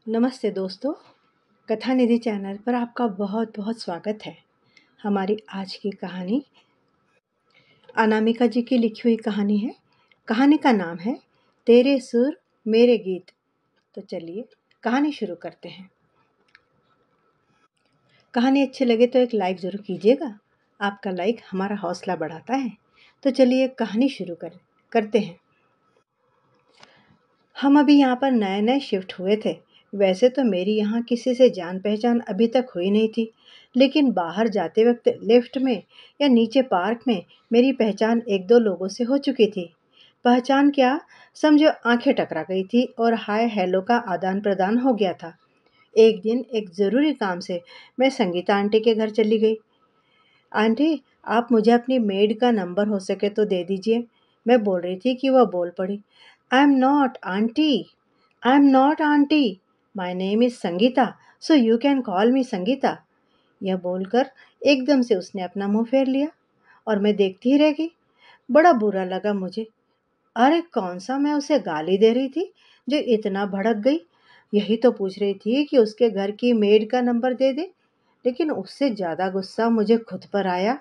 नमस्ते दोस्तों, कथा निधि चैनल पर आपका बहुत बहुत स्वागत है। हमारी आज की कहानी अनामिका जी की लिखी हुई कहानी है। कहानी का नाम है तेरे सुर मेरे गीत। तो चलिए कहानी शुरू करते हैं। कहानी अच्छी लगे तो एक लाइक ज़रूर कीजिएगा। आपका लाइक हमारा हौसला बढ़ाता है। तो चलिए कहानी शुरू करते हैं। हम अभी यहाँ पर नए नए शिफ्ट हुए थे। वैसे तो मेरी यहाँ किसी से जान पहचान अभी तक हुई नहीं थी, लेकिन बाहर जाते वक्त लिफ्ट में या नीचे पार्क में मेरी पहचान एक दो लोगों से हो चुकी थी। पहचान क्या, समझो आंखें टकरा गई थी और हाय हेलो का आदान प्रदान हो गया था। एक दिन एक ज़रूरी काम से मैं संगीता आंटी के घर चली गई। आंटी, आप मुझे अपनी मेड का नंबर हो सके तो दे दीजिए। मैं बोल रही थी कि वह बोल पड़ी, I am not aunty, I am not aunty, my name is Sangeeta, so you can call मी संगीता। यह बोलकर एकदम से उसने अपना मुंह फेर लिया और मैं देखती ही रह गई। बड़ा बुरा लगा मुझे। अरे कौन सा मैं उसे गाली दे रही थी जो इतना भड़क गई। यही तो पूछ रही थी कि उसके घर की मेड का नंबर दे दे, लेकिन उससे ज़्यादा गुस्सा मुझे खुद पर आया।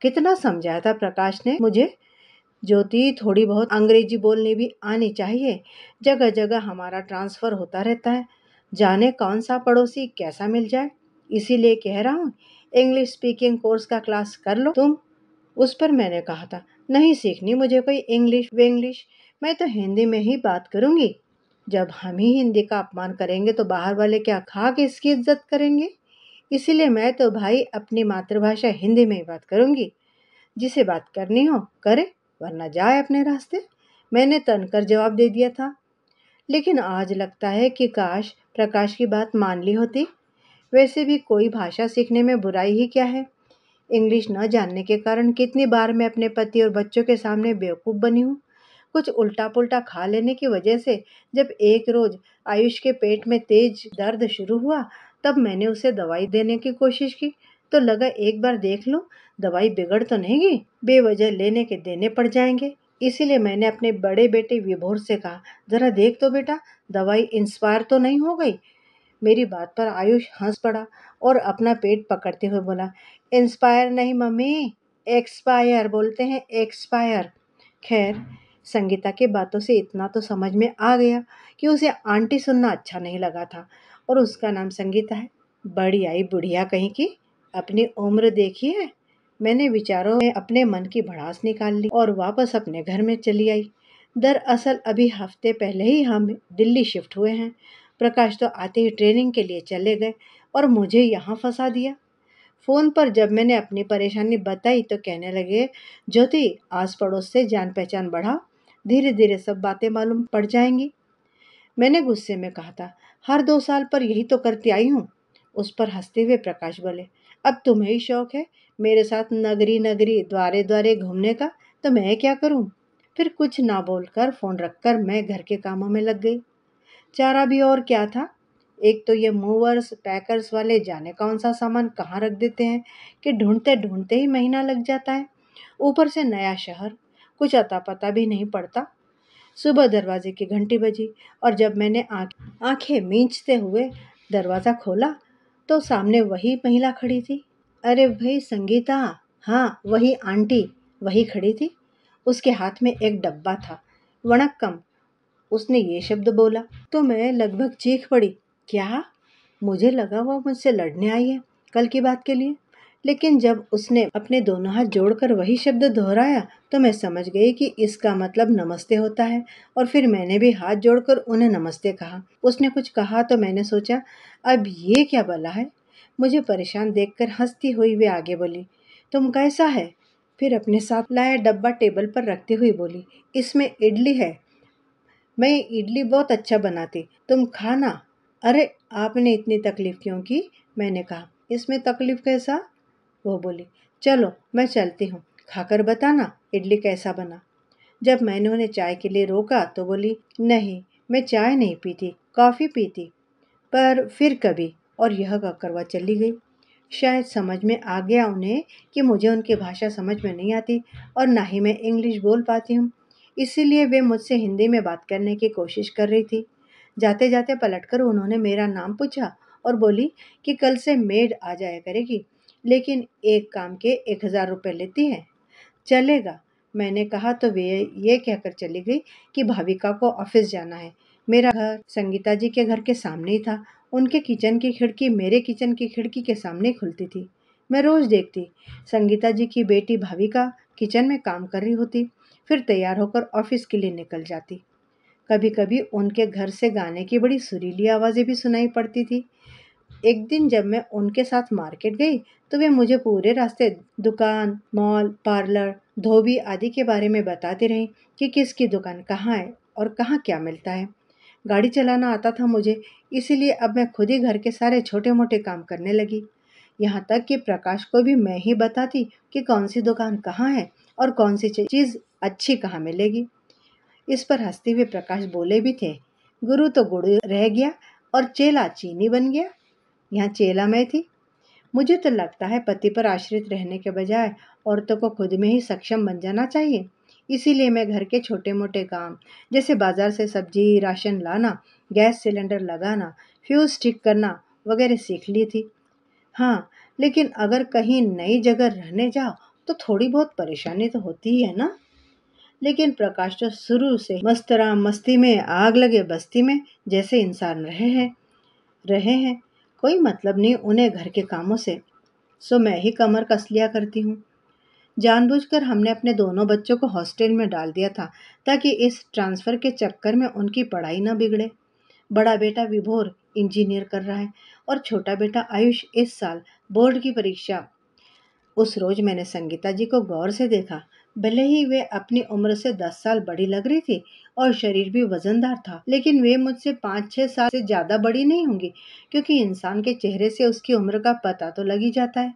कितना समझाया था प्रकाश ने मुझे, ज्योति थोड़ी बहुत अंग्रेजी बोलनी भी आनी चाहिए। जगह जगह हमारा ट्रांसफ़र होता रहता है, जाने कौन सा पड़ोसी कैसा मिल जाए। इसीलिए कह रहा हूँ, इंग्लिश स्पीकिंग कोर्स का क्लास कर लो तुम। उस पर मैंने कहा था, नहीं सीखनी मुझे कोई इंग्लिश विंग्लिश, मैं तो हिंदी में ही बात करूँगी। जब हम ही हिंदी का अपमान करेंगे तो बाहर वाले क्या खा के इसकी इज्जत करेंगे। इसीलिए मैं तो भाई अपनी मातृभाषा हिंदी में ही बात करूँगी। जिसे बात करनी हो करे, वरना जाए अपने रास्ते। मैंने तनकर जवाब दे दिया था। लेकिन आज लगता है कि काश प्रकाश की बात मान ली होती। वैसे भी कोई भाषा सीखने में बुराई ही क्या है। इंग्लिश न जानने के कारण कितनी बार मैं अपने पति और बच्चों के सामने बेवकूफ़ बनी हूँ। कुछ उल्टा पुल्टा खा लेने की वजह से जब एक रोज़ आयुष के पेट में तेज दर्द शुरू हुआ, तब मैंने उसे दवाई देने की कोशिश की। तो लगा एक बार देख लो, दवाई बिगड़ तो नहीं गई, बेवजह लेने के देने पड़ जाएंगे। इसीलिए मैंने अपने बड़े बेटे विभोर से कहा, ज़रा देख तो बेटा, दवाई इंस्पायर तो नहीं हो गई। मेरी बात पर आयुष हंस पड़ा और अपना पेट पकड़ते हुए बोला, इंस्पायर नहीं मम्मी, एक्सपायर बोलते हैं, एक्सपायर। खैर, संगीता की बातों से इतना तो समझ में आ गया कि उसे आंटी सुनना अच्छा नहीं लगा था और उसका नाम संगीता है। बड़ी आई बुढ़िया कहीं की, अपनी उम्र देखी है। मैंने विचारों में अपने मन की भड़ास निकाल ली और वापस अपने घर में चली आई। दरअसल अभी हफ्ते पहले ही हम दिल्ली शिफ्ट हुए हैं। प्रकाश तो आते ही ट्रेनिंग के लिए चले गए और मुझे यहाँ फंसा दिया। फ़ोन पर जब मैंने अपनी परेशानी बताई तो कहने लगे, ज्योति आस पड़ोस से जान पहचान बढ़ा, धीरे धीरे सब बातें मालूम पड़ जाएंगी। मैंने गुस्से में कहा था, हर 2 साल पर यही तो करती आई हूँ। उस पर हंसते हुए प्रकाश बोले, अब तुम्हें ही शौक है मेरे साथ नगरी नगरी द्वारे द्वारे घूमने का, तो मैं क्या करूँ। फिर कुछ ना बोलकर फ़ोन रखकर मैं घर के कामों में लग गई। चारा भी और क्या था। एक तो ये मूवर्स पैकर्स वाले जाने कौन सा सामान कहाँ रख देते हैं कि ढूंढते ढूंढते ही महीना लग जाता है। ऊपर से नया शहर, कुछ अता पता भी नहीं पड़ता। सुबह दरवाजे की घंटी बजी और जब मैंने आंखें मींचते हुए दरवाज़ा खोला तो सामने वही महिला खड़ी थी। अरे भाई संगीता, हाँ वही आंटी, वही खड़ी थी। उसके हाथ में एक डब्बा था। वणक्कम, उसने ये शब्द बोला तो मैं लगभग चीख पड़ी। क्या? मुझे लगा वो मुझसे लड़ने आई है कल की बात के लिए। लेकिन जब उसने अपने दोनों हाथ जोड़कर वही शब्द दोहराया तो मैं समझ गई कि इसका मतलब नमस्ते होता है। और फिर मैंने भी हाथ जोड़कर उन्हें नमस्ते कहा। उसने कुछ कहा तो मैंने सोचा, अब ये क्या भला है। मुझे परेशान देखकर हंसती हुई वे आगे बोली, तुम कैसा है। फिर अपने साथ लाया डब्बा टेबल पर रखती हुई बोली, इसमें इडली है, मैं इडली बहुत अच्छा बनाती, तुम खाना। अरे आपने इतनी तकलीफ क्यों की। मैंने कहा, इसमें तकलीफ कैसा। वो बोली, चलो मैं चलती हूँ, खाकर बताना इडली कैसा बना। जब मैंने उन्हें चाय के लिए रोका तो बोली, नहीं मैं चाय नहीं पीती, कॉफ़ी पीती। पर फिर कभी, और यह कहकर वह चली गई। शायद समझ में आ गया उन्हें कि मुझे उनकी भाषा समझ में नहीं आती और ना ही मैं इंग्लिश बोल पाती हूँ। इसीलिए वे मुझसे हिंदी में बात करने की कोशिश कर रही थी। जाते जाते पलटकर उन्होंने मेरा नाम पूछा और बोली कि कल से मेड आ जाया करेगी, लेकिन एक काम के 1,000 रुपये लेती है। चलेगा, मैंने कहा तो वे ये कहकर चली गई कि भाविका को ऑफिस जाना है। मेरा घर संगीता जी के घर के सामने ही था। उनके किचन की खिड़की मेरे किचन की खिड़की के सामने खुलती थी। मैं रोज देखती संगीता जी की बेटी भाविका किचन में काम कर रही होती, फिर तैयार होकर ऑफिस के लिए निकल जाती। कभी कभी उनके घर से गाने की बड़ी सुरीली आवाजें भी सुनाई पड़ती थी। एक दिन जब मैं उनके साथ मार्केट गई तो वे मुझे पूरे रास्ते दुकान, मॉल, पार्लर, धोबी आदि के बारे में बताती रहीं कि किसकी दुकान कहाँ है और कहाँ क्या मिलता है। गाड़ी चलाना आता था मुझे, इसीलिए अब मैं खुद ही घर के सारे छोटे मोटे काम करने लगी। यहाँ तक कि प्रकाश को भी मैं ही बताती कि कौन सी दुकान कहाँ है और कौन सी चीज अच्छी कहाँ मिलेगी। इस पर हंसते हुए प्रकाश बोले भी थे, गुरु तो गुरु रह गया और चेला चीनी बन गया। यहाँ चेला मैं थी। मुझे तो लगता है पति पर आश्रित रहने के बजाय औरतों को खुद में ही सक्षम बन जाना चाहिए। इसीलिए मैं घर के छोटे मोटे काम जैसे बाजार से सब्जी राशन लाना, गैस सिलेंडर लगाना, फ्यूज ठीक करना वगैरह सीख ली थी। हाँ, लेकिन अगर कहीं नई जगह रहने जाओ तो थोड़ी बहुत परेशानी तो होती ही है ना। लेकिन प्रकाश तो शुरू से मस्तरा मस्ती में आग लगे बस्ती में जैसे इंसान रहे हैं। कोई मतलब नहीं उन्हें घर के कामों से, सो मैं ही कमर कस लिया करती हूँ। जानबूझकर हमने अपने दोनों बच्चों को हॉस्टल में डाल दिया था ताकि इस ट्रांसफर के चक्कर में उनकी पढ़ाई न बिगड़े। बड़ा बेटा विभोर इंजीनियर कर रहा है और छोटा बेटा आयुष इस साल बोर्ड की परीक्षा। उस रोज मैंने संगीता जी को गौर से देखा। भले ही वे अपनी उम्र से 10 साल बड़ी लग रही थी और शरीर भी वजनदार था, लेकिन वे मुझसे 5-6 साल से ज्यादा बड़ी नहीं होंगी, क्योंकि इंसान के चेहरे से उसकी उम्र का पता तो लग ही जाता है।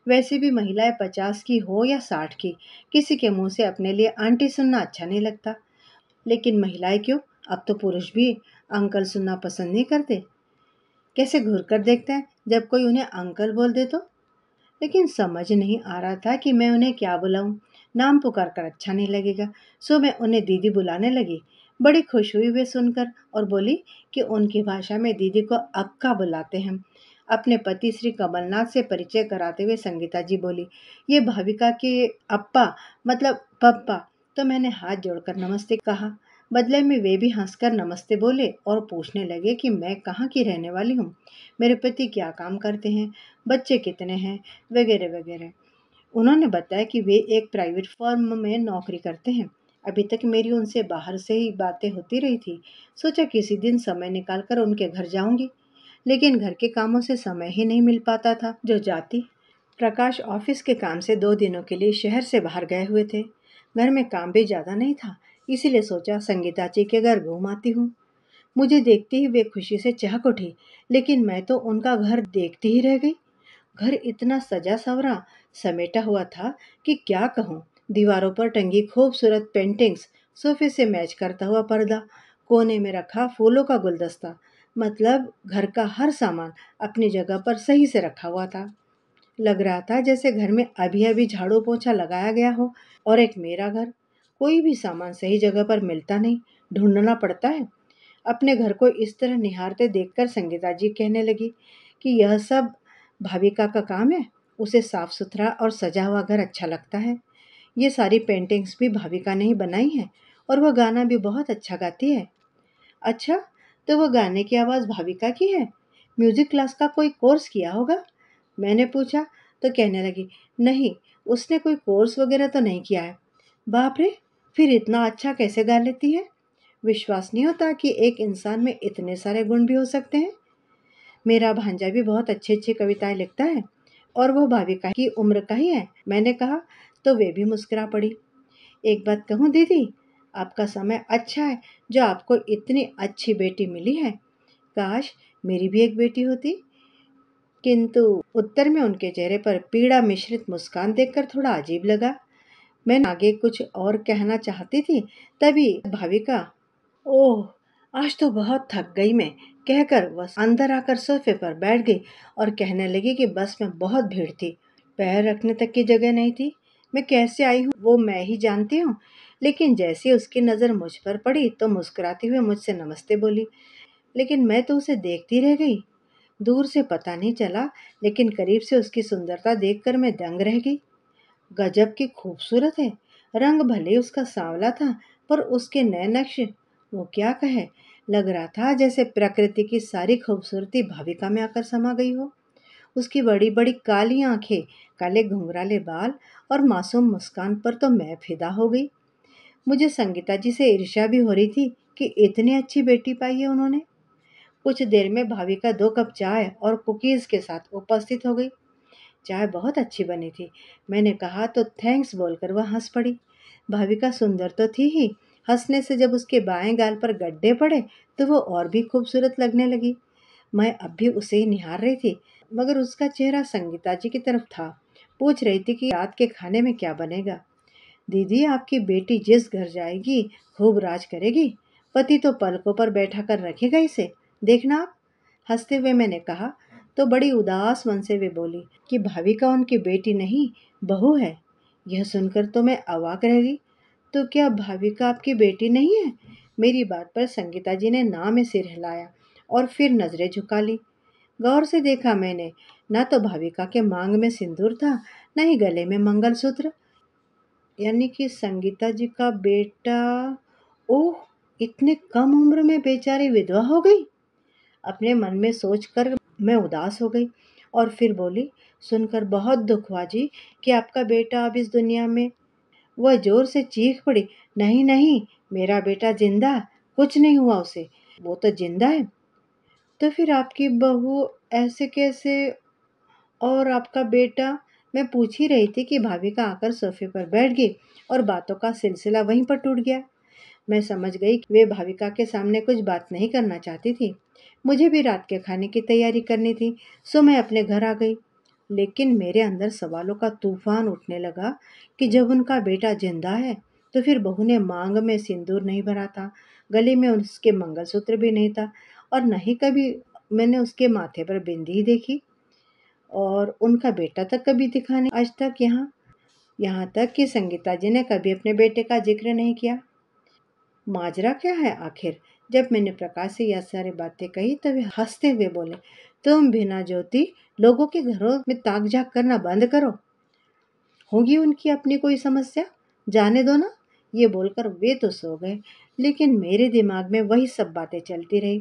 वैसे भी महिलाएं 50 की हो या 60 की, किसी के मुंह से अपने लिए आंटी सुनना अच्छा नहीं लगता। लेकिन महिलाएं क्यों, अब तो पुरुष भी अंकल सुनना पसंद नहीं करते। कैसे घूर कर देखते हैं जब कोई उन्हें अंकल बोल दे तो। लेकिन समझ नहीं आ रहा था कि मैं उन्हें क्या बुलाऊं। नाम पुकार कर अच्छा नहीं लगेगा, सो मैं उन्हें दीदी बुलाने लगी। बड़ी खुश हुई वे सुनकर और बोली कि उनकी भाषा में दीदी को अक्का बुलाते हैं। अपने पति श्री कमलनाथ से परिचय कराते हुए संगीता जी बोली, ये भाविका के अप्पा मतलब पप्पा। तो मैंने हाथ जोड़कर नमस्ते कहा। बदले में वे भी हंसकर नमस्ते बोले और पूछने लगे कि मैं कहाँ की रहने वाली हूँ, मेरे पति क्या काम करते हैं, बच्चे कितने हैं, वगैरह वगैरह। उन्होंने बताया कि वे एक प्राइवेट फर्म में नौकरी करते हैं। अभी तक मेरी उनसे बाहर से ही बातें होती रही थी। सोचा किसी दिन समय निकालकर उनके घर जाऊंगी, लेकिन घर के कामों से समय ही नहीं मिल पाता था जो जाती। प्रकाश ऑफिस के काम से 2 दिनों के लिए शहर से बाहर गए हुए थे। घर में काम भी ज्यादा नहीं था, इसीलिए सोचा संगीता जी के घर घूम आती हूँ। मुझे देखते ही वे खुशी से चहक उठी, लेकिन मैं तो उनका घर देखती ही रह गई। घर इतना सजा सवरा समेटा हुआ था कि क्या कहूँ। दीवारों पर टंगी खूबसूरत पेंटिंग्स, सोफे से मैच करता हुआ पर्दा, कोने में रखा फूलों का गुलदस्ता, मतलब घर का हर सामान अपनी जगह पर सही से रखा हुआ था। लग रहा था जैसे घर में अभी अभी झाड़ू पोछा लगाया गया हो। और एक मेरा घर, कोई भी सामान सही जगह पर मिलता नहीं, ढूंढना पड़ता है। अपने घर को इस तरह निहारते देखकर संगीता जी कहने लगी कि यह सब भाविका का काम है। उसे साफ सुथरा और सजा हुआ घर अच्छा लगता है। ये सारी पेंटिंग्स भी भाविका ने ही बनाई हैं और वह गाना भी बहुत अच्छा गाती है। अच्छा, तो वो गाने की आवाज़ भाविका की है? म्यूजिक क्लास का कोई कोर्स किया होगा? मैंने पूछा तो कहने लगी, नहीं, उसने कोई कोर्स वगैरह तो नहीं किया है। बाप रे, फिर इतना अच्छा कैसे गा लेती है? विश्वास नहीं होता कि एक इंसान में इतने सारे गुण भी हो सकते हैं। मेरा भांजा भी बहुत अच्छी अच्छी कविताएं लिखता है और वो भाविका की उम्र का ही है, मैंने कहा। तो वे भी मुस्कुरा पड़ी। एक बात कहूँ दीदी, आपका समय अच्छा है जो आपको इतनी अच्छी बेटी मिली है। काश मेरी भी एक बेटी होती। किंतु उत्तर में उनके चेहरे पर पीड़ा मिश्रित मुस्कान देखकर थोड़ा अजीब लगा। मैं आगे कुछ और कहना चाहती थी, तभी भाविका, ओह, आज तो बहुत थक गई मैं, कहकर बस अंदर आकर सोफे पर बैठ गई और कहने लगी कि बस में बहुत भीड़ थी, पैर रखने तक की जगह नहीं थी। मैं कैसे आई हूँ वो मैं ही जानती हूँ। लेकिन जैसे उसकी नज़र मुझ पर पड़ी तो मुस्कुराती हुए मुझसे नमस्ते बोली। लेकिन मैं तो उसे देखती रह गई। दूर से पता नहीं चला, लेकिन करीब से उसकी सुंदरता देखकर मैं दंग रह गई। गजब की खूबसूरत है। रंग भले उसका सांवला था, पर उसके नए नक्श, वो क्या कहे। लग रहा था जैसे प्रकृति की सारी खूबसूरती भाविका में आकर समा गई हो। उसकी बड़ी बड़ी काली आंखें, काले घुंघराले बाल और मासूम मुस्कान पर तो मैं फिदा हो गई। मुझे संगीता जी से ईर्ष्या भी हो रही थी कि इतनी अच्छी बेटी पाई है उन्होंने। कुछ देर में भाविका 2 कप चाय और कुकीज के साथ उपस्थित हो गई। चाय बहुत अच्छी बनी थी। मैंने कहा तो थैंक्स बोलकर वह हंस पड़ी। भाविका सुंदर तो थी ही, हंसने से जब उसके बाएं गाल पर गड्ढे पड़े तो वो और भी खूबसूरत लगने लगी। मैं अब भी उसे ही निहार रही थी, मगर उसका चेहरा संगीता जी की तरफ था। पूछ रही थी कि रात के खाने में क्या बनेगा। दीदी, आपकी बेटी जिस घर जाएगी खूब राज करेगी। पति तो पलकों पर बैठा कर रखेगा इसे, देखना आप। हंसते हुए मैंने कहा तो बड़ी उदास मन से वे बोली कि भाविका उनकी बेटी नहीं, बहू है। यह सुनकर तो मैं अवाक रह गई। तो क्या भाविका आपकी बेटी नहीं है? मेरी बात पर संगीता जी ने ना में सिर हिलाया और फिर नजरें झुका ली। गौर से देखा मैंने, ना तो भाविका के मांग में सिंदूर था, न ही गले में मंगलसूत्र। यानी कि संगीता जी का बेटा। ओह, इतने कम उम्र में बेचारी विधवा हो गई। अपने मन में सोचकर मैं उदास हो गई और फिर बोली, सुनकर बहुत दुख हुआ जी कि आपका बेटा अब इस दुनिया में। वह जोर से चीख पड़ी, नहीं नहीं, मेरा बेटा जिंदा, कुछ नहीं हुआ उसे, वो तो जिंदा है। तो फिर आपकी बहू ऐसे कैसे, और आपका बेटा? मैं पूछ ही रही थी कि भाविका आकर सोफे पर बैठ गई और बातों का सिलसिला वहीं पर टूट गया। मैं समझ गई कि वे भाविका के सामने कुछ बात नहीं करना चाहती थी। मुझे भी रात के खाने की तैयारी करनी थी, सो मैं अपने घर आ गई। लेकिन मेरे अंदर सवालों का तूफान उठने लगा कि जब उनका बेटा जिंदा है तो फिर बहू ने मांग में सिंदूर नहीं भरा था, गले में उसके मंगलसूत्र भी नहीं था, और न ही कभी मैंने उसके माथे पर बिंदी देखी। और उनका बेटा तक कभी दिखा नहीं आज तक। यहाँ यहाँ तक कि संगीता जी ने कभी अपने बेटे का जिक्र नहीं किया। माजरा क्या है आखिर? जब मैंने प्रकाश से यह सारी बातें कही तो वे हंसते हुए बोले, तुम बिना ज्योति लोगों के घरों में ताक झाक करना बंद करो। होगी उनकी अपनी कोई समस्या, जाने दो ना। ये बोलकर वे तो सो गए, लेकिन मेरे दिमाग में वही सब बातें चलती रही।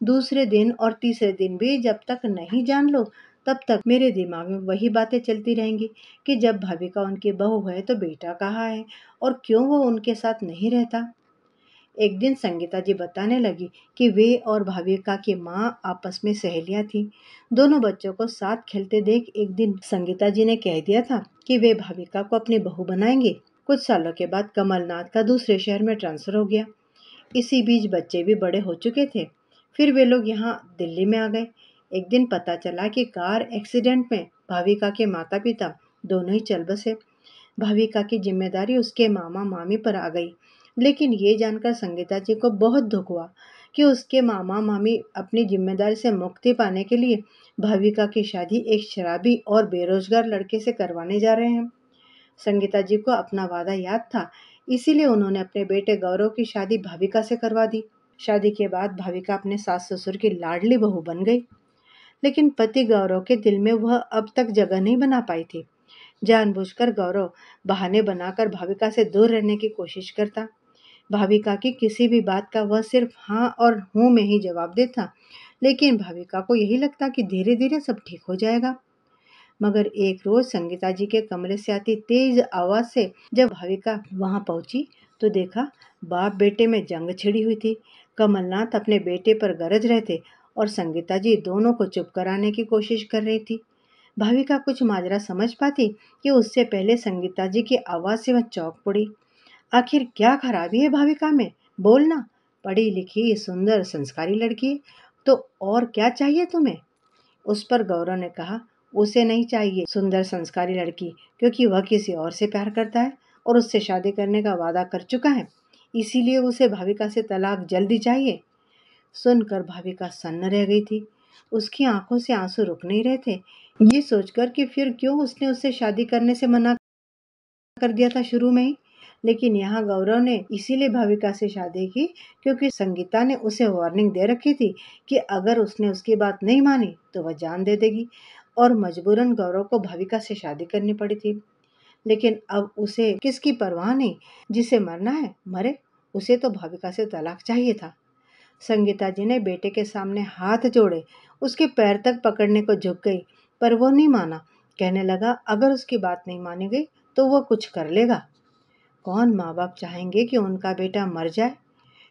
दूसरे दिन और तीसरे दिन भी जब तक नहीं जान लो, तब तक मेरे दिमाग में वही बातें चलती रहेंगी कि जब भाविका उनकी बहू है तो बेटा कहाँ है और क्यों वो उनके साथ नहीं रहता। एक दिन संगीता जी बताने लगी कि वे और भाविका की माँ आपस में सहेलियां थीं। दोनों बच्चों को साथ खेलते देख एक दिन संगीता जी ने कह दिया था कि वे भाविका को अपनी बहू बनाएंगे। कुछ सालों के बाद कमलनाथ का दूसरे शहर में ट्रांसफर हो गया। इसी बीच बच्चे भी बड़े हो चुके थे। फिर वे लोग यहाँ दिल्ली में आ गए। एक दिन पता चला कि कार एक्सीडेंट में भाविका के माता पिता दोनों ही चल बसे। भाविका की जिम्मेदारी उसके मामा मामी पर आ गई। लेकिन ये जानकर संगीता जी को बहुत दुख हुआ कि उसके मामा मामी अपनी जिम्मेदारी से मुक्ति पाने के लिए भाविका की शादी एक शराबी और बेरोजगार लड़के से करवाने जा रहे हैं। संगीता जी को अपना वादा याद था, इसीलिए उन्होंने अपने बेटे गौरव की शादी भाविका से करवा दी। शादी के बाद भाविका अपने सास ससुर की लाडली बहू बन गई। लेकिन पति गौरव के दिल में वह अब तक जगह नहीं बना पाई थी। जानबूझकर गौरव बहाने बनाकर भाविका से दूर रहने की कोशिश करता। भाविका की किसी भी बात का वह सिर्फ हाँ और हूँ में ही जवाब देता। लेकिन भाविका को यही लगता कि धीरे धीरे सब ठीक हो जाएगा। मगर एक रोज संगीता जी के कमरे से आती तेज आवाज से जब भाविका वहां पहुंची तो देखा बाप बेटे में जंग छिड़ी हुई थी। कमलनाथ अपने बेटे पर गरज रहे थे और संगीता जी दोनों को चुप कराने की कोशिश कर रही थी। भाविका कुछ माजरा समझ पाती कि उससे पहले संगीता जी की आवाज से वह चौंक पड़ी। आखिर क्या खराबी है भाविका में? बोलना। पढ़ी लिखी सुंदर संस्कारी लड़की, तो और क्या चाहिए तुम्हें? उस पर गौरव ने कहा, उसे नहीं चाहिए सुंदर संस्कारी लड़की, क्योंकि वह किसी और से प्यार करता है और उससे शादी करने का वादा कर चुका है। इसीलिए उसे भाविका से तलाक जल्दी चाहिए। सुनकर भाविका सन्न रह गई थी। उसकी आंखों से आंसू रुक नहीं रहे थे। ये सोचकर कि फिर क्यों उसने उससे शादी करने से मना कर दिया था शुरू में ही। लेकिन यहाँ गौरव ने इसीलिए भाविका से शादी की क्योंकि संगीता ने उसे वार्निंग दे रखी थी कि अगर उसने उसकी बात नहीं मानी तो वह जान दे देगी, और मजबूरन गौरव को भाविका से शादी करनी पड़ी थी। लेकिन अब उसे किसकी परवाह नहीं, जिसे मरना है मरे, उसे तो भाविका से तलाक चाहिए था। संगीता जी ने बेटे के सामने हाथ जोड़े, उसके पैर तक पकड़ने को झुक गई, पर वो नहीं माना। कहने लगा अगर उसकी बात नहीं मानी गई तो वो कुछ कर लेगा। कौन माँ बाप चाहेंगे कि उनका बेटा मर जाए।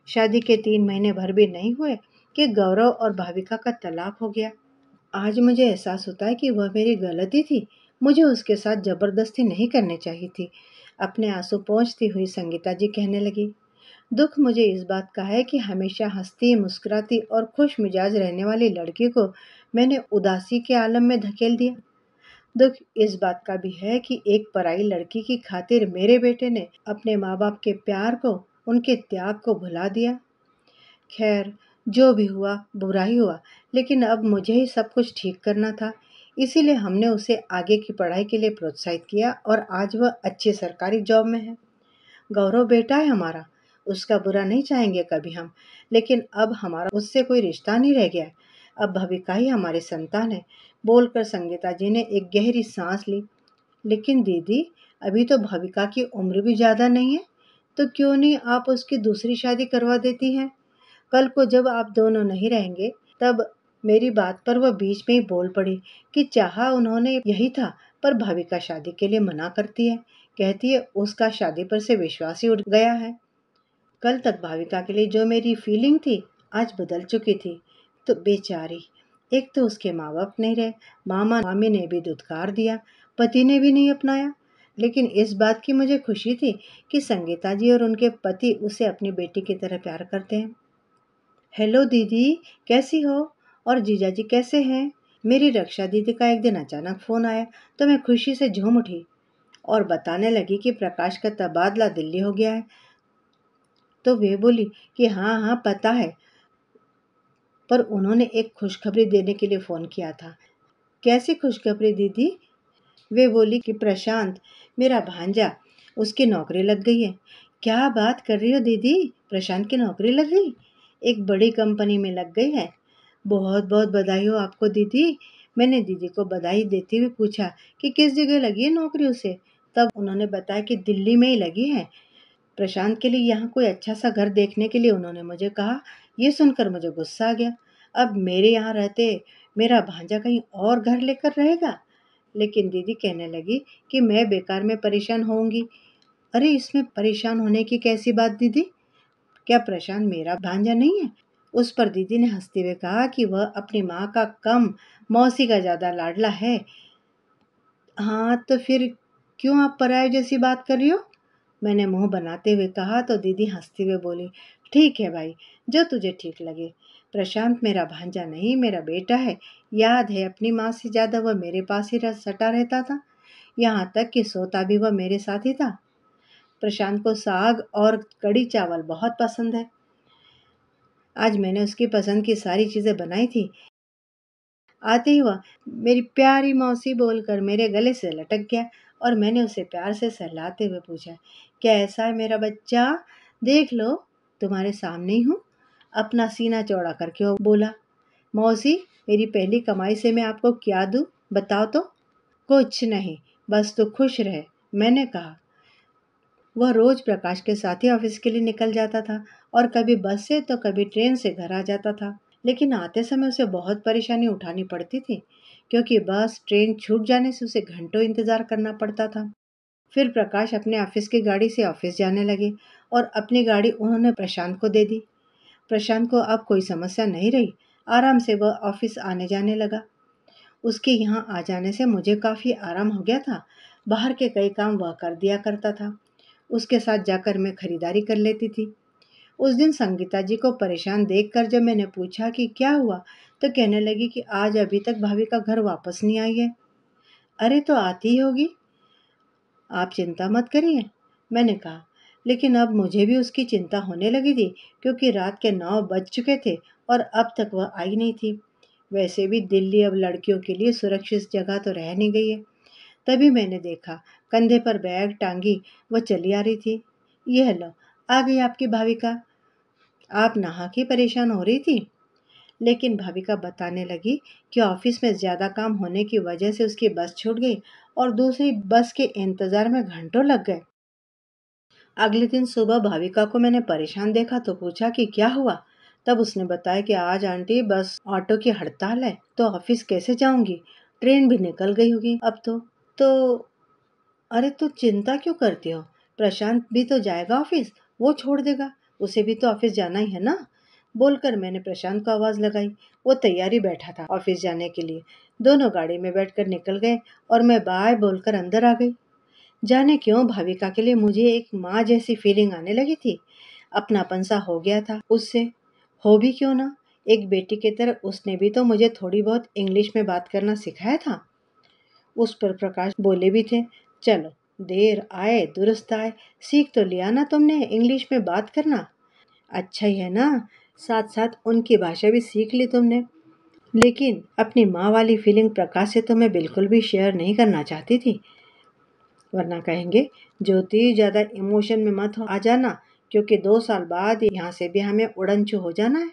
शादी के 3 महीने भर भी नहीं हुए कि गौरव और भाविका का तलाक हो गया। आज मुझे एहसास होता है कि वह मेरी गलती थी, मुझे उसके साथ जबरदस्ती नहीं करनी चाहिए थी। अपने आंसू पोंछती हुई संगीता जी कहने लगी, दुख मुझे इस बात का है कि हमेशा हंसती, मुस्कुराती और खुश मिजाज रहने वाली लड़की को मैंने उदासी के आलम में धकेल दिया। दुख इस बात का भी है कि एक पराई लड़की की खातिर मेरे बेटे ने अपने माँ बाप के प्यार को, उनके त्याग को भुला दिया। खैर, जो भी हुआ बुरा ही हुआ, लेकिन अब मुझे ही सब कुछ ठीक करना था। इसीलिए हमने उसे आगे की पढ़ाई के लिए प्रोत्साहित किया और आज वह अच्छी सरकारी जॉब में है। गौरव बेटा है हमारा, उसका बुरा नहीं चाहेंगे कभी हम, लेकिन अब हमारा उससे कोई रिश्ता नहीं रह गया है। अब भविका ही हमारी संतान है। बोलकर संगीता जी ने एक गहरी सांस ली। लेकिन दीदी, अभी तो भविका की उम्र भी ज्यादा नहीं है, तो क्यों नहीं आप उसकी दूसरी शादी करवा देती हैं। कल को जब आप दोनों नहीं रहेंगे तब। मेरी बात पर वह बीच में ही बोल पड़ी कि चाहा उन्होंने यही था, पर भाविका शादी के लिए मना करती है, कहती है उसका शादी पर से विश्वास ही उठ गया है। कल तक भाविका के लिए जो मेरी फीलिंग थी आज बदल चुकी थी। तो बेचारी, एक तो उसके माँ बाप नहीं रहे, मामा मामी ने भी दुत्कार दिया, पति ने भी नहीं अपनाया। लेकिन इस बात की मुझे खुशी थी कि संगीता जी और उनके पति उसे अपनी बेटी की तरह प्यार करते हैं। हेलो दीदी, कैसी हो? और जीजाजी कैसे हैं? मेरी रक्षा दीदी का एक दिन अचानक फोन आया तो मैं खुशी से झूम उठी और बताने लगी कि प्रकाश का तबादला दिल्ली हो गया है। तो वे बोली कि हाँ हाँ पता है, पर उन्होंने एक खुशखबरी देने के लिए फोन किया था। कैसी खुशखबरी दीदी? वे बोली कि प्रशांत, मेरा भांजा, उसकी नौकरी लग गई है। क्या बात कर रही हो दीदी, प्रशांत की नौकरी लग गई? एक बड़ी कंपनी में लग गई है। बहुत बहुत बधाई हो आपको दीदी। मैंने दीदी को बधाई देते हुए पूछा कि किस जगह लगी है नौकरी उसे। तब उन्होंने बताया कि दिल्ली में ही लगी है। प्रशांत के लिए यहाँ कोई अच्छा सा घर देखने के लिए उन्होंने मुझे कहा। ये सुनकर मुझे गुस्सा आ गया। अब मेरे यहाँ रहते मेरा भांजा कहीं और घर लेकर रहेगा। लेकिन दीदी कहने लगी कि मैं बेकार में परेशान होऊंगी। अरे, इसमें परेशान होने की कैसी बात दीदी? क्या प्रशांत मेरा भांजा नहीं है? उस पर दीदी ने हंसते हुए कहा कि वह अपनी माँ का कम, मौसी का ज्यादा लाडला है। हाँ तो फिर क्यों आप पराये जैसी बात कर रही हो? मैंने मुंह बनाते हुए कहा तो दीदी हंसते हुए बोली, ठीक है भाई, जो तुझे ठीक लगे। प्रशांत मेरा भांजा नहीं, मेरा बेटा है। याद है अपनी माँ से ज्यादा वह मेरे पास ही सटा रहता था, यहाँ तक कि सोता भी वह मेरे साथ ही था। प्रशांत को साग और कड़ी चावल बहुत पसंद है। आज मैंने उसकी पसंद की सारी चीजें बनाई थी। आते ही वह मेरी प्यारी मौसी बोलकर मेरे गले से लटक गया और मैंने उसे प्यार से सहलाते हुए पूछा, कैसा है मेरा बच्चा? देख लो, तुम्हारे सामने ही हूँ। अपना सीना चौड़ा करके वो बोला, मौसी, मेरी पहली कमाई से मैं आपको क्या दूँ, बताओ तो। कुछ नहीं, बस तू खुश रहे, मैंने कहा। वह रोज प्रकाश के साथ ही ऑफिस के लिए निकल जाता था और कभी बस से तो कभी ट्रेन से घर आ जाता था। लेकिन आते समय उसे बहुत परेशानी उठानी पड़ती थी, क्योंकि बस ट्रेन छूट जाने से उसे घंटों इंतजार करना पड़ता था। फिर प्रकाश अपने ऑफिस की गाड़ी से ऑफिस जाने लगे और अपनी गाड़ी उन्होंने प्रशांत को दे दी। प्रशांत को अब कोई समस्या नहीं रही, आराम से वह ऑफिस आने जाने लगा। उसके यहाँ आ जाने से मुझे काफी आराम हो गया था। बाहर के कई काम वह कर दिया करता था। उसके साथ जाकर मैं खरीदारी कर लेती थी। उस दिन संगीता जी को परेशान देखकर जब मैंने पूछा कि क्या हुआ, तो कहने लगी कि आज अभी तक भाभी का घर वापस नहीं आई है। अरे, तो आती ही होगी, आप चिंता मत करिए, मैंने कहा। लेकिन अब मुझे भी उसकी चिंता होने लगी थी, क्योंकि रात के 9 बज चुके थे और अब तक वह आई नहीं थी। वैसे भी दिल्ली अब लड़कियों के लिए सुरक्षित जगह तो रह नहीं गई है। तभी मैंने देखा, कंधे पर बैग टांगी वह चली आ रही थी। यह लो, आ गई आपकी भाविका। आप नहा के परेशान हो रही थी। लेकिन भाविका बताने लगी कि ऑफिस में ज़्यादा काम होने की वजह से उसकी बस छूट गई और दूसरी बस के इंतज़ार में घंटों लग गए। अगले दिन सुबह भाविका को मैंने परेशान देखा तो पूछा कि क्या हुआ। तब उसने बताया कि आज आंटी बस ऑटो की हड़ताल है तो ऑफिस कैसे जाऊंगी, ट्रेन भी निकल गई होगी अब तो अरे तो चिंता क्यों करती हो, प्रशांत भी तो जाएगा ऑफिस, वो छोड़ देगा, उसे भी तो ऑफिस जाना ही है ना। बोलकर मैंने प्रशांत को आवाज लगाई। वो तैयारी बैठा था ऑफिस जाने के लिए। दोनों गाड़ी में बैठकर निकल गए और मैं बाय बोलकर अंदर आ गई। जाने क्यों भाविका के लिए मुझे एक माँ जैसी फीलिंग आने लगी थी। अपनापन सा हो गया था उससे। हो भी क्यों ना, एक बेटी की तरह उसने भी तो मुझे थोड़ी बहुत इंग्लिश में बात करना सिखाया था। उस पर प्रकाश बोले भी थे, चलो देर आए दुरुस्त आए, सीख तो लिया ना तुमने इंग्लिश में बात करना। अच्छा ही है ना, साथ साथ उनकी भाषा भी सीख ली तुमने। लेकिन अपनी माँ वाली फीलिंग प्रकाश से तो मैं बिल्कुल भी शेयर नहीं करना चाहती थी, वरना कहेंगे ज्योति ज़्यादा इमोशन में मत आ जाना, क्योंकि 2 साल बाद यहाँ से भी हमें उड़नछू हो जाना है।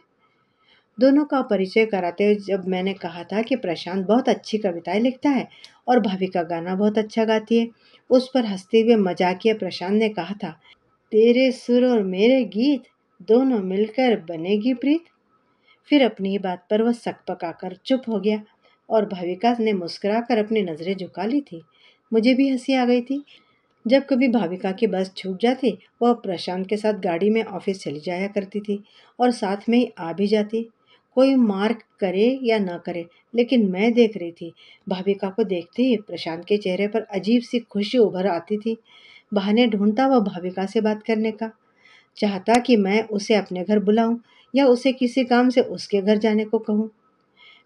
दोनों का परिचय कराते हुए जब मैंने कहा था कि प्रशांत बहुत अच्छी कविताएं लिखता है और भाविका गाना बहुत अच्छा गाती है, उस पर हंसते हुए मजाकिया प्रशांत ने कहा था, तेरे सुर और मेरे गीत दोनों मिलकर बनेगी प्रीत। फिर अपनी ही बात पर वह सकपकाकर चुप हो गया और भाविका ने मुस्कुराकर अपनी नजरें झुका ली थी। मुझे भी हंसी आ गई थी। जब कभी भाविका की बस छूट जाती, वह प्रशांत के साथ गाड़ी में ऑफिस चली जाया करती थी और साथ में ही आ भी जाती। कोई मार्क करे या ना करे, लेकिन मैं देख रही थी। भाविका को देखते ही प्रशांत के चेहरे पर अजीब सी खुशी उभर आती थी। बहाने ढूंढता वह भाविका से बात करने का, चाहता कि मैं उसे अपने घर बुलाऊं या उसे किसी काम से उसके घर जाने को कहूं।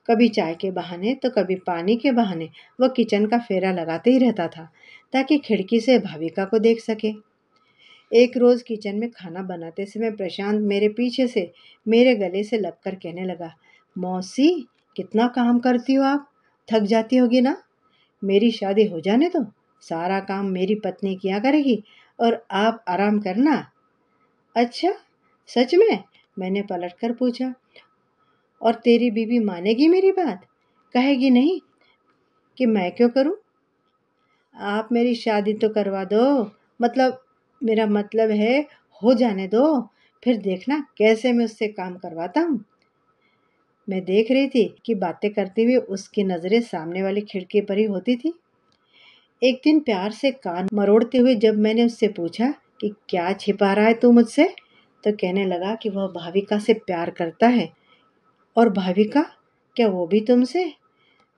कभी चाय के बहाने तो कभी पानी के बहाने वह किचन का फेरा लगाते ही रहता था, ताकि खिड़की से भाविका को देख सके। एक रोज किचन में खाना बनाते समय प्रशांत मेरे पीछे से मेरे गले से लगकर कहने लगा, मौसी कितना काम करती हो आप, थक जाती होगी ना, मेरी शादी हो जाने दो, सारा काम मेरी पत्नी किया करेगी और आप आराम करना। अच्छा, सच में? मैंने पलटकर पूछा। और तेरी बीवी मानेगी मेरी बात, कहेगी नहीं कि मैं क्यों करूं? आप मेरी शादी तो करवा दो, मतलब मेरा मतलब है हो जाने दो, फिर देखना कैसे मैं उससे काम करवाता हूँ। मैं देख रही थी कि बातें करते हुए उसकी नजरें सामने वाली खिड़की पर ही होती थी। एक दिन प्यार से कान मरोड़ते हुए जब मैंने उससे पूछा कि क्या छिपा रहा है तू मुझसे, तो कहने लगा कि वह भाविका से प्यार करता है। और भाविका, क्या वो भी तुमसे?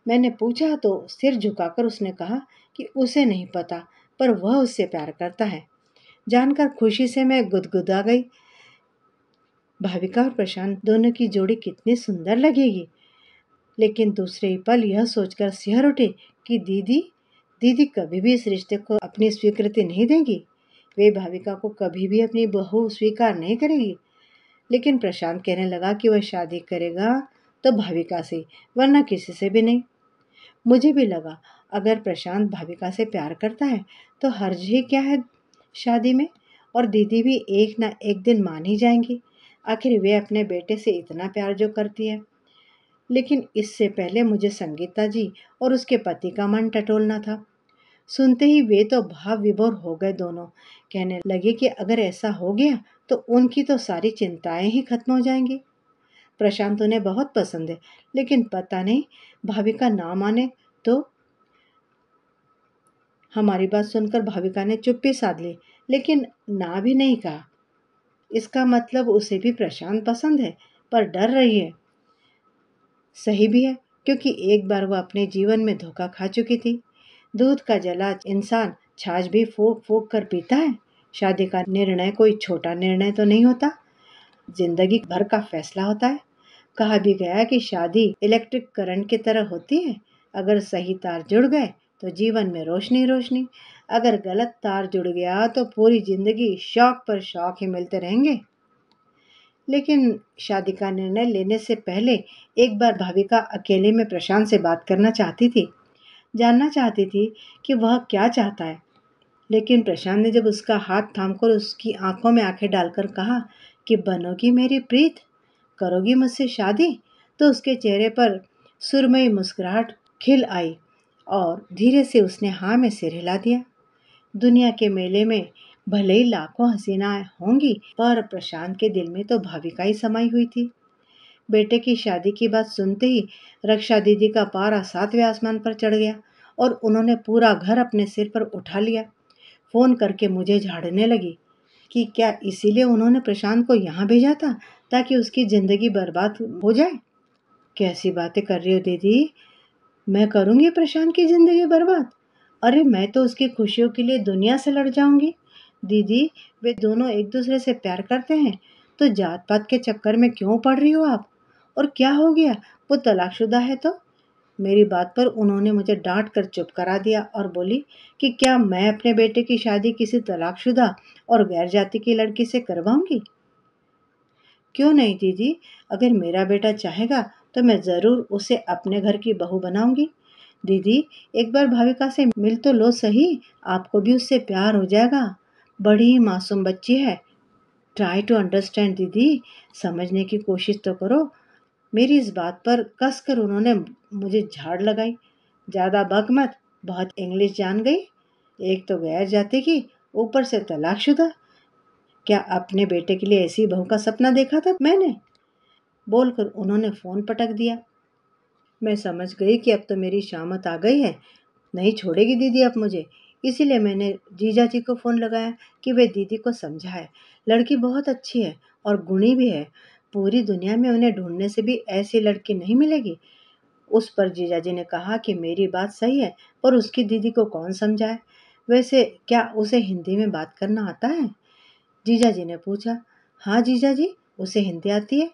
मैंने पूछा तो सिर झुकाकर उसने कहा कि उसे नहीं पता, पर वह उससे प्यार करता है। जानकर खुशी से मैं गुदगुदा गई। भाविका और प्रशांत दोनों की जोड़ी कितनी सुंदर लगेगी। लेकिन दूसरे ही पल यह सोचकर सिहर उठे कि दीदी दीदी कभी भी इस रिश्ते को अपनी स्वीकृति नहीं देंगी। वे भाविका को कभी भी अपनी बहू स्वीकार नहीं करेगी। लेकिन प्रशांत कहने लगा कि वह शादी करेगा तो भाविका से, वरना किसी से भी नहीं। मुझे भी लगा, अगर प्रशांत भाविका से प्यार करता है तो हर्ज ही क्या है शादी में, और दीदी भी एक ना एक दिन मान ही जाएंगी। आखिर वे अपने बेटे से इतना प्यार जो करती है। लेकिन इससे पहले मुझे संगीता जी और उसके पति का मन टटोलना था। सुनते ही वे तो भाव विभोर हो गए दोनों। कहने लगे कि अगर ऐसा हो गया तो उनकी तो सारी चिंताएं ही खत्म हो जाएंगी। प्रशांत उन्हें बहुत पसंद है, लेकिन पता नहीं भाविका ना माने तो। हमारी बात सुनकर भाविका ने चुप्पी साध ली, लेकिन ना भी नहीं कहा। इसका मतलब उसे भी प्रशांत पसंद है, पर डर रही है। सही भी है, क्योंकि एक बार वह अपने जीवन में धोखा खा चुकी थी। दूध का जला इंसान छाछ भी फूक फूक कर पीता है। शादी का निर्णय कोई छोटा निर्णय तो नहीं होता, जिंदगी भर का फैसला होता है। कहा भी गया कि शादी इलेक्ट्रिक करंट की तरह होती है, अगर सही तार जुड़ गए तो जीवन में रोशनी रोशनी, अगर गलत तार जुड़ गया तो पूरी जिंदगी शौक पर शौक ही मिलते रहेंगे। लेकिन शादी का निर्णय लेने से पहले एक बार भाविका अकेले में प्रशांत से बात करना चाहती थी। जानना चाहती थी कि वह क्या चाहता है। लेकिन प्रशांत ने जब उसका हाथ थामकर उसकी आंखों में आंखें डालकर कहा कि बनोगी मेरी प्रीत, करोगी मुझसे शादी, तो उसके चेहरे पर सुरमई मुस्कुराहट खिल आई और धीरे से उसने हाँ में सिर हिला दिया। दुनिया के मेले में भले ही लाखों हसीनाएं होंगी, पर प्रशांत के दिल में तो भाविका ही समाई हुई थी। बेटे की शादी की बात सुनते ही रक्षा दीदी का पारा 7वें आसमान पर चढ़ गया और उन्होंने पूरा घर अपने सिर पर उठा लिया। फोन करके मुझे झाड़ने लगी कि क्या इसीलिए उन्होंने प्रशांत को यहाँ भेजा था, ताकि उसकी जिंदगी बर्बाद हो जाए। कैसी बातें कर रही हो दीदी, मैं करूंगी प्रशांत की जिंदगी बर्बाद? अरे मैं तो उसकी खुशियों के लिए दुनिया से लड़ जाऊंगी। दीदी, वे दोनों एक दूसरे से प्यार करते हैं, तो जात पात के चक्कर में क्यों पड़ रही हो आप? और क्या हो गया, वो तलाकशुदा है तो? मेरी बात पर उन्होंने मुझे डांट कर चुप करा दिया और बोली कि क्या मैं अपने बेटे की शादी किसी तलाकशुदा और गैर जाति की लड़की से करवाऊंगी? क्यों नहीं दीदी, अगर मेरा बेटा चाहेगा तो मैं ज़रूर उसे अपने घर की बहू बनाऊंगी। दीदी, एक बार भाविका से मिल तो लो सही, आपको भी उससे प्यार हो जाएगा। बड़ी ही मासूम बच्ची है। ट्राई टू अंडरस्टैंड दीदी, समझने की कोशिश तो करो। मेरी इस बात पर कसकर उन्होंने मुझे झाड़ लगाई। ज़्यादा बक मत, बहुत इंग्लिश जान गई। एक तो गैर जाति की, ऊपर से तलाकशुदा। क्या अपने बेटे के लिए ऐसी बहू का सपना देखा था मैंने? बोलकर उन्होंने फोन पटक दिया। मैं समझ गई कि अब तो मेरी शामत आ गई है, नहीं छोड़ेगी दीदी अब मुझे। इसीलिए मैंने जीजा जी को फोन लगाया कि वे दीदी को समझाए। लड़की बहुत अच्छी है और गुणी भी है। पूरी दुनिया में उन्हें ढूंढने से भी ऐसी लड़की नहीं मिलेगी। उस पर जीजा जी ने कहा कि मेरी बात सही है, पर उसकी दीदी को कौन समझाए। वैसे क्या उसे हिंदी में बात करना आता है? जीजा जी ने पूछा। हाँ जीजा जी, उसे हिंदी आती है।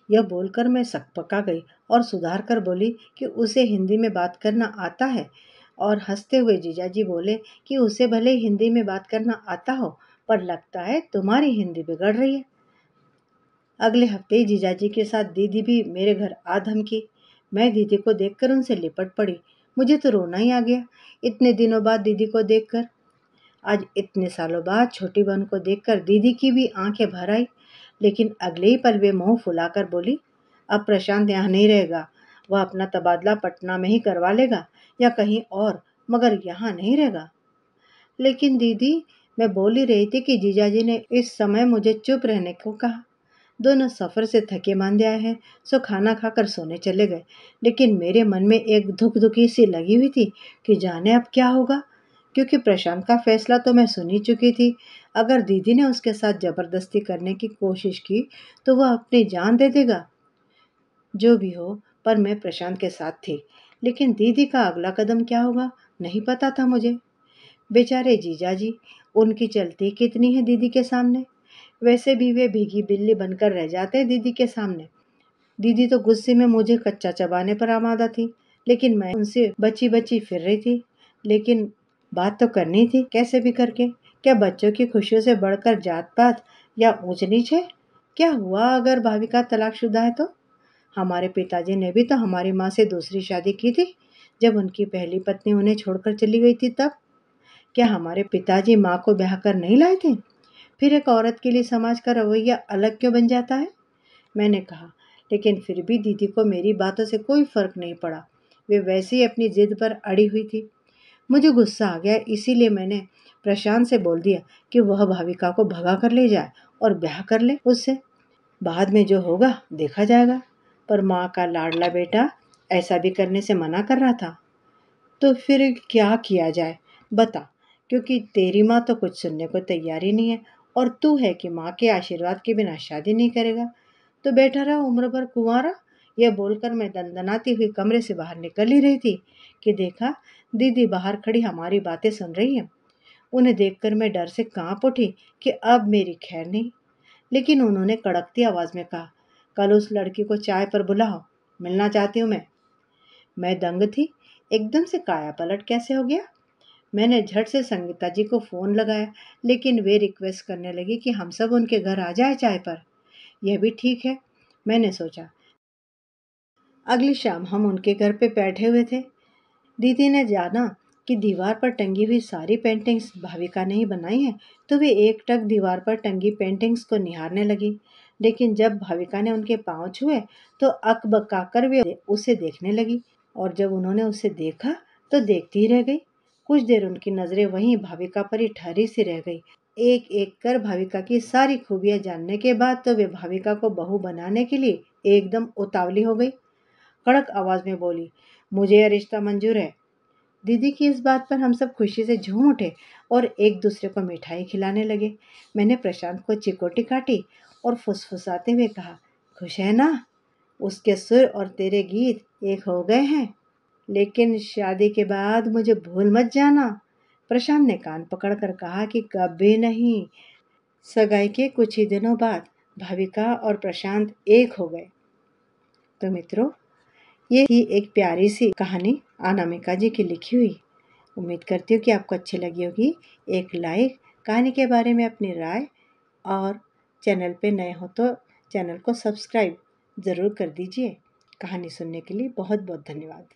यह बोलकर मैं सकपका गई और सुधार कर बोली कि उसे हिंदी में बात करना आता है। और हंसते हुए जीजाजी बोले कि उसे भले हिंदी में बात करना आता हो, पर लगता है तुम्हारी हिंदी बिगड़ रही है। अगले हफ्ते ही जीजाजी के साथ दीदी भी मेरे घर आ धमकी। मैं दीदी को देखकर उनसे लिपट पड़ी। मुझे तो रोना ही आ गया, इतने दिनों बाद दीदी को देखकर। आज इतने सालों बाद छोटी बहन को देखकर दीदी की भी आंखें भर आई। लेकिन अगले ही पल वे मुंह फुलाकर बोली, अब प्रशांत यहाँ नहीं रहेगा। वह अपना तबादला पटना में ही करवा लेगा या कहीं और, मगर यहाँ नहीं रहेगा। लेकिन दीदी, मैं बोल ही रही थी कि जीजाजी ने इस समय मुझे चुप रहने को कहा। दोनों सफर से थके मांदे आए हैं, सो खाना खाकर सोने चले गए। लेकिन मेरे मन में एक धुक धुकी सी लगी हुई थी कि जाने अब क्या होगा, क्योंकि प्रशांत का फैसला तो मैं सुन ही चुकी थी। अगर दीदी ने उसके साथ जबरदस्ती करने की कोशिश की तो वह अपनी जान दे देगा। जो भी हो, पर मैं प्रशांत के साथ थी। लेकिन दीदी का अगला कदम क्या होगा, नहीं पता था मुझे। बेचारे जीजाजी, उनकी चलती कितनी है दीदी के सामने। वैसे भी वे भीगी बिल्ली बनकर रह जाते हैं दीदी के सामने। दीदी तो गुस्से में मुझे कच्चा चबाने पर आमादा थी, लेकिन मैं उनसे बची बची फिर रही थी। लेकिन बात तो करनी थी कैसे भी करके। क्या बच्चों की खुशियों से बढ़कर जात पात या ऊंच नीच है? क्या हुआ अगर भाविका तलाकशुदा है तो? हमारे पिताजी ने भी तो हमारी माँ से दूसरी शादी की थी, जब उनकी पहली पत्नी उन्हें छोड़कर चली गई थी तब। क्या हमारे पिताजी माँ को ब्याह कर नहीं लाए थे? फिर एक औरत के लिए समाज का रवैया अलग क्यों बन जाता है? मैंने कहा। लेकिन फिर भी दीदी को मेरी बातों से कोई फर्क नहीं पड़ा। वे वैसे ही अपनी जिद पर अड़ी हुई थी। मुझे गुस्सा आ गया, इसीलिए मैंने प्रशांत से बोल दिया कि वह भाविका को भगा कर ले जाए और ब्याह कर ले उससे। बाद में जो होगा देखा जाएगा। पर माँ का लाडला बेटा ऐसा भी करने से मना कर रहा था। तो फिर क्या किया जाए, बता। क्योंकि तेरी माँ तो कुछ सुनने को तैयार ही नहीं है, और तू है कि माँ के आशीर्वाद के बिना शादी नहीं करेगा, तो बैठा रहा उम्र भर कुंवारा। यह बोलकर मैं दनदनाती हुई कमरे से बाहर निकल ही रही थी कि देखा, दीदी बाहर खड़ी हमारी बातें सुन रही है। उन्हें देखकर मैं डर से कांप उठी कि अब मेरी खैर नहीं। लेकिन उन्होंने कड़कती आवाज में कहा, कल उस लड़की को चाय पर बुलाओ, मिलना चाहती हूँ मैं दंग थी। एकदम से काया पलट कैसे हो गया? मैंने झट से संगीता जी को फोन लगाया, लेकिन वे रिक्वेस्ट करने लगी कि हम सब उनके घर आ जाए चाय पर। यह भी ठीक है, मैंने सोचा। अगली शाम हम उनके घर पे बैठे हुए थे। दीदी ने जाना कि दीवार पर टंगी हुई सारी पेंटिंग्स भाविका ने ही बनाई हैं, तो वे एकटक दीवार पर टंगी पेंटिंग्स को निहारने लगी। लेकिन जब भाविका ने उनके पाँव छुए, तो अकबकाकर वे उसे देखने लगी, और जब उन्होंने उसे देखा, तो देखती ही रह गई। कुछ देर उनकी नज़रें वहीं भाविका पर ही ठहरी सी रह गई। एक-एक कर भाविका की सारी खूबियाँ जानने के बाद तो वे भाविका को बहू बनाने के लिए एकदम उतावली हो गई। कड़क आवाज़ में बोली, "मुझे यह रिश्ता मंजूर है।" दीदी की इस बात पर हम सब खुशी से झूम उठे और एक दूसरे को मिठाई खिलाने लगे। मैंने प्रशांत को चिकोटी काटी और फुसफुसाते हुए कहा, खुश है ना? उसके सुर और तेरे गीत एक हो गए हैं। लेकिन शादी के बाद मुझे भूल मत जाना। प्रशांत ने कान पकड़कर कहा कि कभी नहीं। सगाई के कुछ ही दिनों बाद भाविका और प्रशांत एक हो गए। तो मित्रों, ये थी एक प्यारी सी कहानी अनामिका जी की लिखी हुई। उम्मीद करती हूँ कि आपको अच्छी लगी होगी। एक लाइक, कहानी के बारे में अपनी राय, और चैनल पे नए हो तो चैनल को सब्सक्राइब ज़रूर कर दीजिए। कहानी सुनने के लिए बहुत बहुत धन्यवाद।